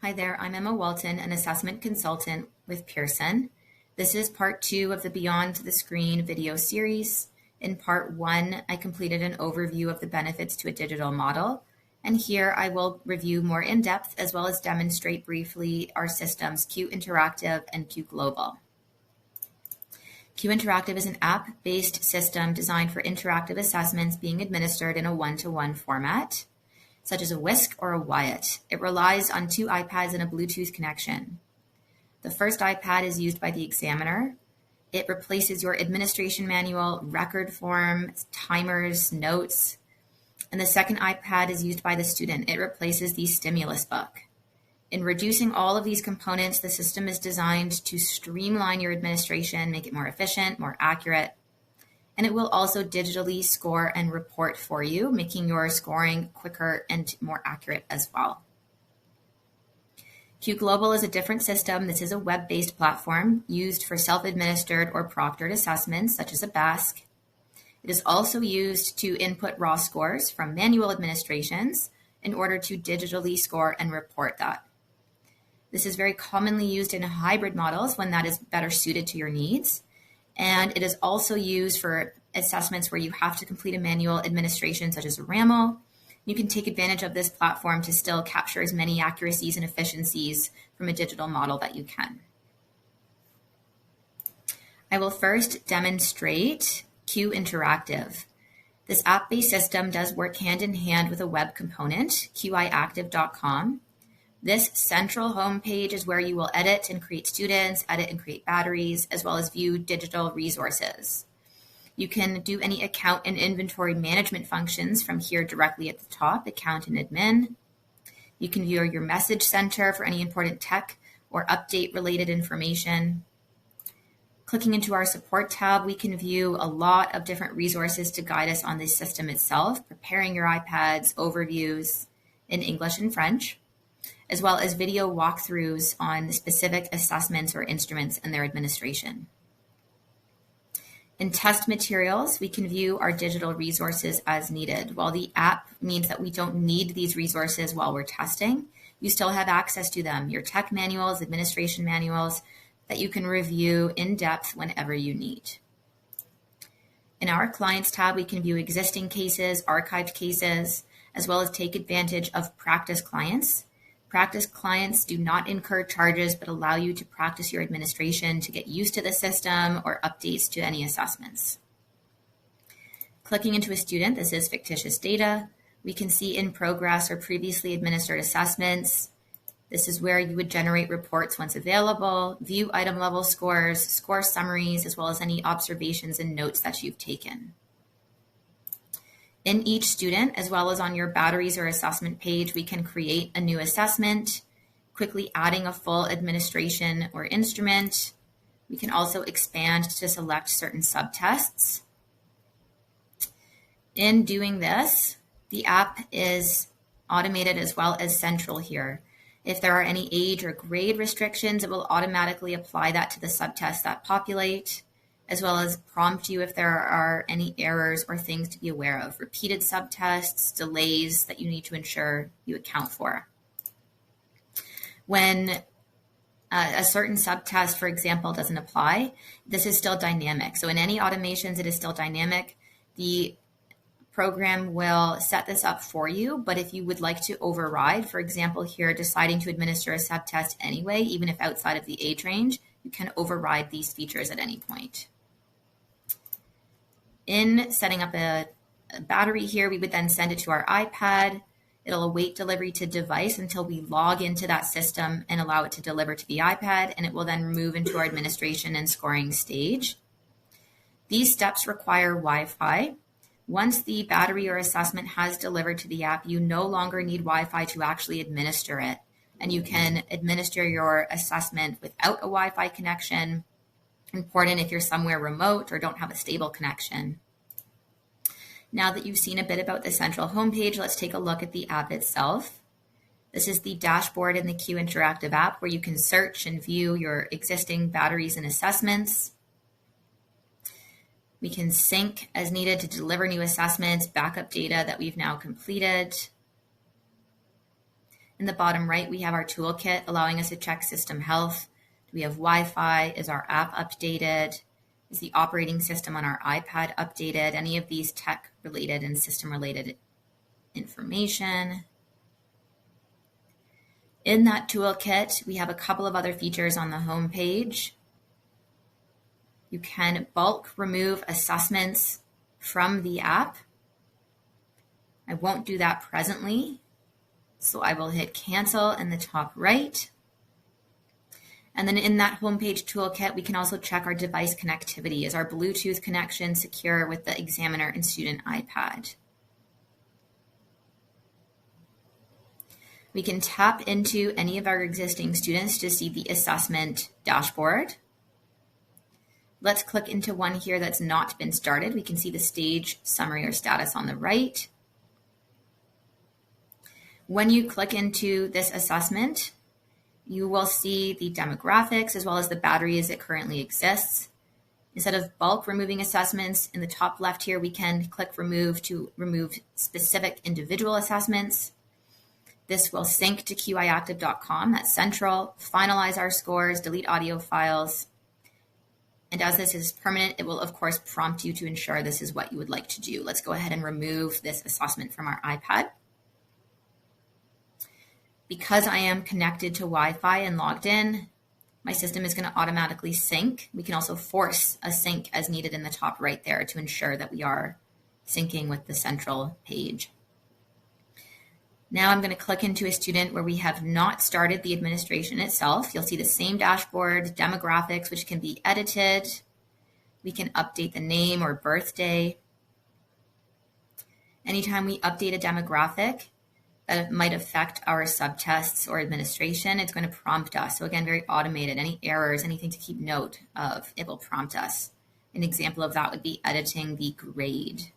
Hi there, I'm Emma Walton, an assessment consultant with Pearson. This is part 2 of the Beyond the Screen video series. In part 1, I completed an overview of the benefits to a digital model, and here I will review more in depth as well as demonstrate briefly our systems Q Interactive and Q Global. Q Interactive is an app-based system designed for interactive assessments being administered in a one-to-one format, such as a Whisk or a Wyatt. It relies on 2 iPads and a Bluetooth connection. The first iPad is used by the examiner. It replaces your administration manual, record form, timers, notes. And the second iPad is used by the student. It replaces the stimulus book. In reducing all of these components, the system is designed to streamline your administration, make it more efficient, more accurate, and it will also digitally score and report for you, making your scoring quicker and more accurate as well. Q Global is a different system. This is a web-based platform used for self-administered or proctored assessments, such as a BASC. It is also used to input raw scores from manual administrations in order to digitally score and report that. This is very commonly used in hybrid models when that is better suited to your needs. And it is also used for assessments where you have to complete a manual administration, such as a RAML. You can take advantage of this platform to still capture as many accuracies and efficiencies from a digital model that you can. I will first demonstrate Q Interactive. This app-based system does work hand in hand with a web component, qiactive.com. This central homepage is where you will edit and create students, edit and create batteries, as well as view digital resources. You can do any account and inventory management functions from here directly at the top, account and admin. You can view your message center for any important tech or update related information. Clicking into our support tab, we can view a lot of different resources to guide us on the system itself, preparing your iPads, overviews in English and French, as well as video walkthroughs on specific assessments or instruments and their administration. In test materials, we can view our digital resources as needed. While the app means that we don't need these resources while we're testing, you still have access to them, your tech manuals, administration manuals, that you can review in depth whenever you need. In our Clients tab, we can view existing cases, archived cases, as well as take advantage of practice clients. Practice clients do not incur charges, but allow you to practice your administration to get used to the system or updates to any assessments. Clicking into a student, this is fictitious data. We can see in progress or previously administered assessments. This is where you would generate reports once available, view item level scores, score summaries, as well as any observations and notes that you've taken. In each student, as well as on your batteries or assessment page, we can create a new assessment, quickly adding a full administration or instrument. We can also expand to select certain subtests. In doing this, the app is automated as well as central here. If there are any age or grade restrictions, it will automatically apply that to the subtests that populate, as well as prompt you if there are any errors or things to be aware of, repeated subtests, delays that you need to ensure you account for. When a certain subtest, for example, doesn't apply, this is still dynamic. So in any automations, it is still dynamic. The program will set this up for you, but if you would like to override, for example, here, deciding to administer a subtest anyway, even if outside of the age range, you can override these features at any point. In setting up a battery here, we would then send it to our iPad. It'll await delivery to device until we log into that system and allow it to deliver to the iPad, and it will then move into our administration and scoring stage. These steps require Wi-Fi. Once the battery or assessment has delivered to the app, you no longer need Wi-Fi to actually administer it, and you can administer your assessment without a Wi-Fi connection. Important if you're somewhere remote or don't have a stable connection. Now that you've seen a bit about the central homepage, let's take a look at the app itself. This is the dashboard in the Q Interactive app where you can search and view your existing batteries and assessments. We can sync as needed to deliver new assessments, backup data that we've now completed. In the bottom right, we have our toolkit allowing us to check system health. Do we have Wi-Fi? Is our app updated? Is the operating system on our iPad updated? Any of these tech-related and system-related information. In that toolkit, we have a couple of other features on the home page. You can bulk remove assessments from the app. I won't do that presently, so I will hit cancel in the top right. And then in that homepage toolkit, we can also check our device connectivity. Is our Bluetooth connection secure with the examiner and student iPad? We can tap into any of our existing students to see the assessment dashboard. Let's click into one here that's not been started. We can see the stage summary or status on the right. When you click into this assessment, you will see the demographics as well as the battery as it currently exists. Instead of bulk removing assessments, in the top left here, we can click remove to remove specific individual assessments. This will sync to QIactive.com, that's central, finalize our scores, delete audio files. And as this is permanent, it will of course prompt you to ensure this is what you would like to do. Let's go ahead and remove this assessment from our iPad. Because I am connected to Wi-Fi and logged in, my system is going to automatically sync. We can also force a sync as needed in the top right there to ensure that we are syncing with the central page. Now I'm going to click into a student where we have not started the administration itself. You'll see the same dashboard, demographics, which can be edited. We can update the name or birthday. Anytime we update a demographic that might affect our subtests or administration, it's going to prompt us. So again, very automated. Any errors, anything to keep note of, it will prompt us. An example of that would be editing the grade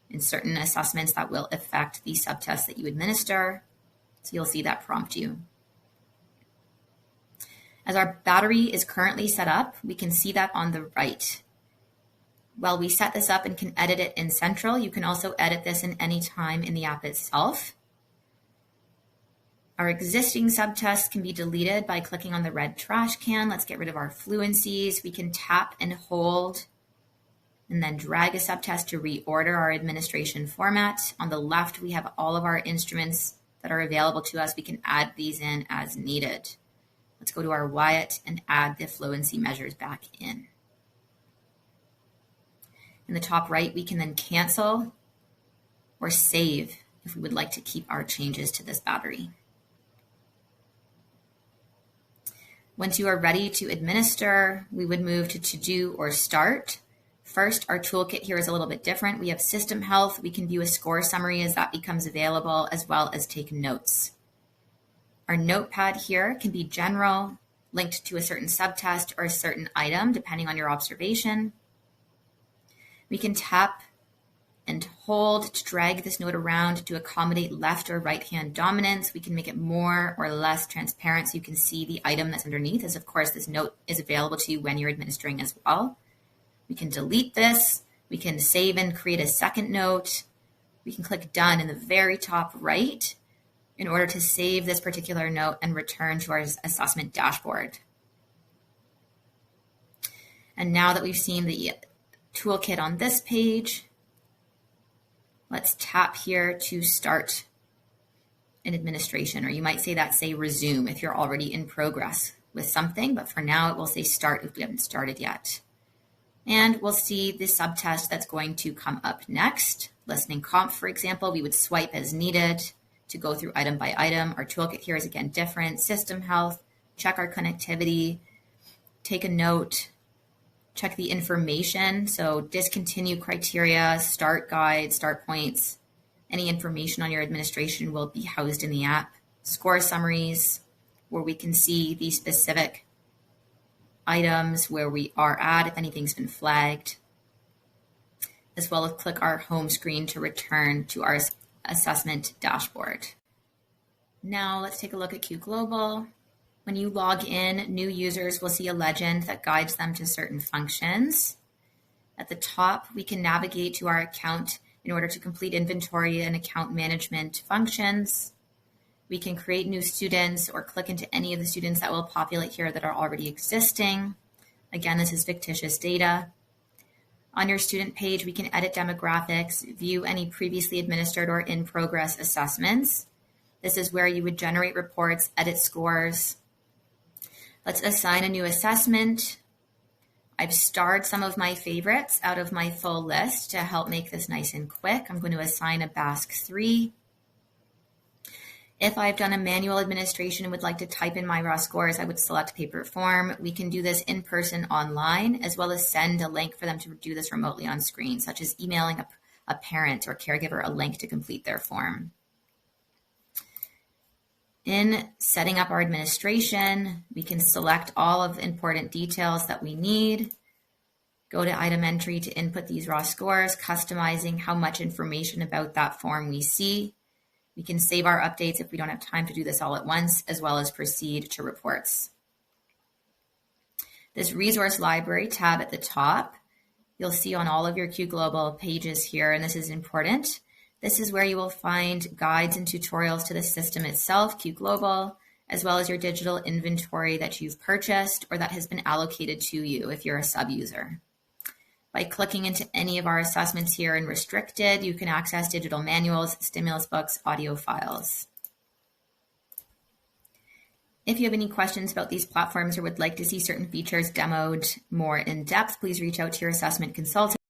in certain assessments that will affect the subtests that you administer. So you'll see that prompt you. As our battery is currently set up, we can see that on the right. While we set this up and can edit it in Central, you can also edit this in any time in the app itself. Our existing subtests can be deleted by clicking on the red trash can. Let's get rid of our fluencies. We can tap and hold and then drag a subtest to reorder our administration format. On the left, we have all of our instruments that are available to us. We can add these in as needed. Let's go to our Wyatt and add the fluency measures back in. In the top right, we can then cancel or save if we would like to keep our changes to this battery. Once you are ready to administer, we would move to do or start. First, our toolkit here is a little bit different. We have system health. We can view a score summary as that becomes available, as well as take notes. Our notepad here can be general, linked to a certain subtest or a certain item, depending on your observation. We can tap and hold to drag this note around to accommodate left or right hand dominance. We can make it more or less transparent so you can see the item that's underneath, as of course this note is available to you when you're administering as well. We can delete this. We can save and create a second note. We can click done in the very top right in order to save this particular note and return to our assessment dashboard. And now that we've seen the toolkit on this page, let's tap here to start an administration, or you might say resume if you're already in progress with something, but for now it will say start if we haven't started yet. And we'll see the subtest that's going to come up next. Listening comp, for example, we would swipe as needed to go through item by item. Our toolkit here is again different. System health, check our connectivity, take a note, check the information. So discontinue criteria, start guide, start points. Any information on your administration will be housed in the app. Score summaries, where we can see the specific items where we are at, if anything's been flagged, as well as click our home screen to return to our assessment dashboard. Now let's take a look at Q Global. When you log in, new users will see a legend that guides them to certain functions. At the top, we can navigate to our account in order to complete inventory and account management functions. We can create new students or click into any of the students that will populate here that are already existing. Again, this is fictitious data. On your student page, we can edit demographics, view any previously administered or in-progress assessments. This is where you would generate reports, edit scores. Let's assign a new assessment. I've starred some of my favorites out of my full list to help make this nice and quick. I'm going to assign a Basque 3. If I've done a manual administration and would like to type in my raw scores, I would select paper form. We can do this in person online, as well as send a link for them to do this remotely on screen, such as emailing a parent or caregiver a link to complete their form. In setting up our administration, we can select all of the important details that we need. Go to item entry to input these raw scores, customizing how much information about that form we see. We can save our updates if we don't have time to do this all at once, as well as proceed to reports. This resource library tab at the top, you'll see on all of your Q Global pages here, and this is important. This is where you will find guides and tutorials to the system itself, Q Global, as well as your digital inventory that you've purchased or that has been allocated to you if you're a sub-user. By clicking into any of our assessments here in restricted, you can access digital manuals, stimulus books, audio files. If you have any questions about these platforms or would like to see certain features demoed more in depth, please reach out to your assessment consultant.